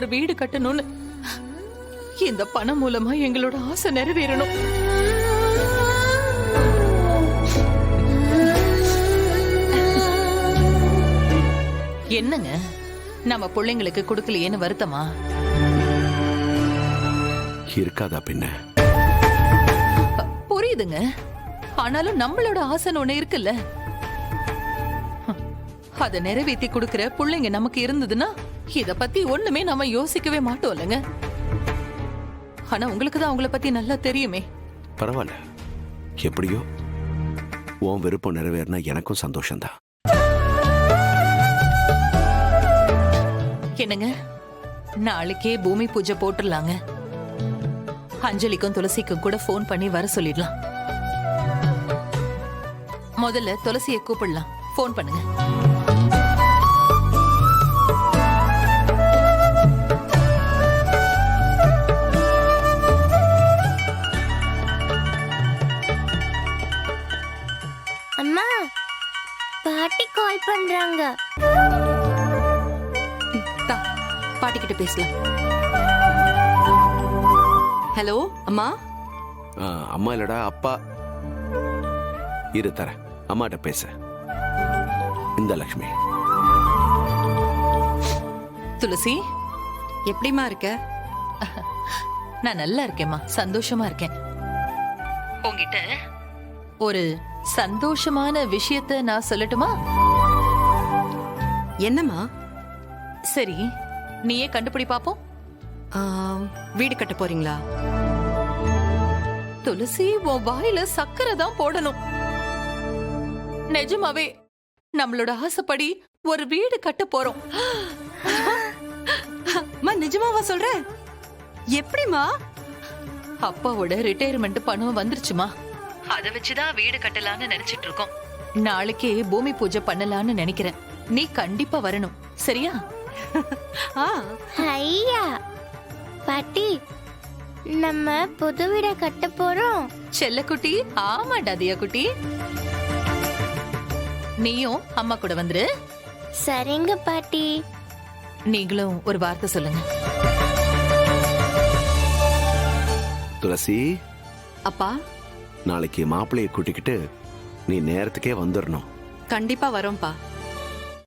ஒரு வீடு கட்டணும்னு. இந்த பணம் மூலமா எங்களோட ஆசை நிறைவேறணும். என்னங்க, நம்ம பிள்ளைங்களுக்கு கொடுக்கலையேன்னு வருத்தமா? இருக்காதா பின்ன? புரியுதுங்க. ஆனாலும் நம்மளோட ஆசைன்னு ஒண்ணு இருக்குல்ல, அதை நிறைவேற்றி கொடுக்கிற பிள்ளைங்க நமக்கு இருந்ததுன்னா இத பத்தி ஒண்ணுமே நம்ம யோசிக்கவே மாட்டோம் இல்லைங்க. ஆனா உங்களுக்கு தான் அவங்கள பத்தி நல்லா தெரியுமே. பரவாயில்ல, எப்படியோ உன் விருப்பம் நிறைவேறினா எனக்கும் சந்தோஷம்தான். என்னங்க, நாளைக்கே பூமி பூஜை போட்டுடலாங்க. அஞ்சலிக்கும் துளசிக்கும் கூட போன் பண்ணி வர சொல்லிடலாம். முதல்ல துளசியை கூப்பிடலாம். போன் பண்ணுங்க. அம்மா, பாட்டி கால் பண்றாங்க. பாட்டி கிட்ட பேசலாம். ஹலோ அம்மா. அம்மா இல்லடா, அப்பா. இரு தர, அம்மாட்ட பேச. இந்த லக்ஷ்மி. துளசி, எப்படிமா இருக்க? நான் நல்லா இருக்கேம்மா, சந்தோஷமா இருக்கேன். உங்ககிட்ட ஒரு சந்தோஷமான விஷயத்த நான் சொல்லட்டுமா? என்னம்மா? சரி, நீயே கண்டுபிடி பாப்போம். வீடு கட்ட போறீங்களா? துளசி, உன் வாயில சக்கரை தான் போடணும். நிஜமாவே நம்மளோட ஆசைப்படி ஒரு வீடு கட்ட போறோம். நிஜமாவா சொல்ற? எப்படிமா? அப்பாவோட ரிட்டையர்மெண்ட் பணம் வந்துருச்சுமா. அத வச்சுதான் வீடு கட்டலான்னு நினைச்சிட்டு இருக்கோம். நாளைக்கே பூமி பூஜை பண்ணலான்னு நினைக்கிறேன். நீ கண்டிப்பா வரணும், சரியா? ஐயா, பாட்டி, நம்ம புது வீட கட்ட போறோம். செல்லக்குட்டி, ஆமாடா தியா குட்டி. நீயும் அம்மா கூட வந்துரு. சரிங்க பாட்டி. நீங்களும் ஒரு வார்த்தை சொல்லுங்க. துளசி, அப்பா, நாளைக்கு மாப்பிள்ளையை கூட்டிக்கிட்டு நீ நேரத்துக்கே வந்துடணும். கண்டிப்பா வரோம்ப்பா.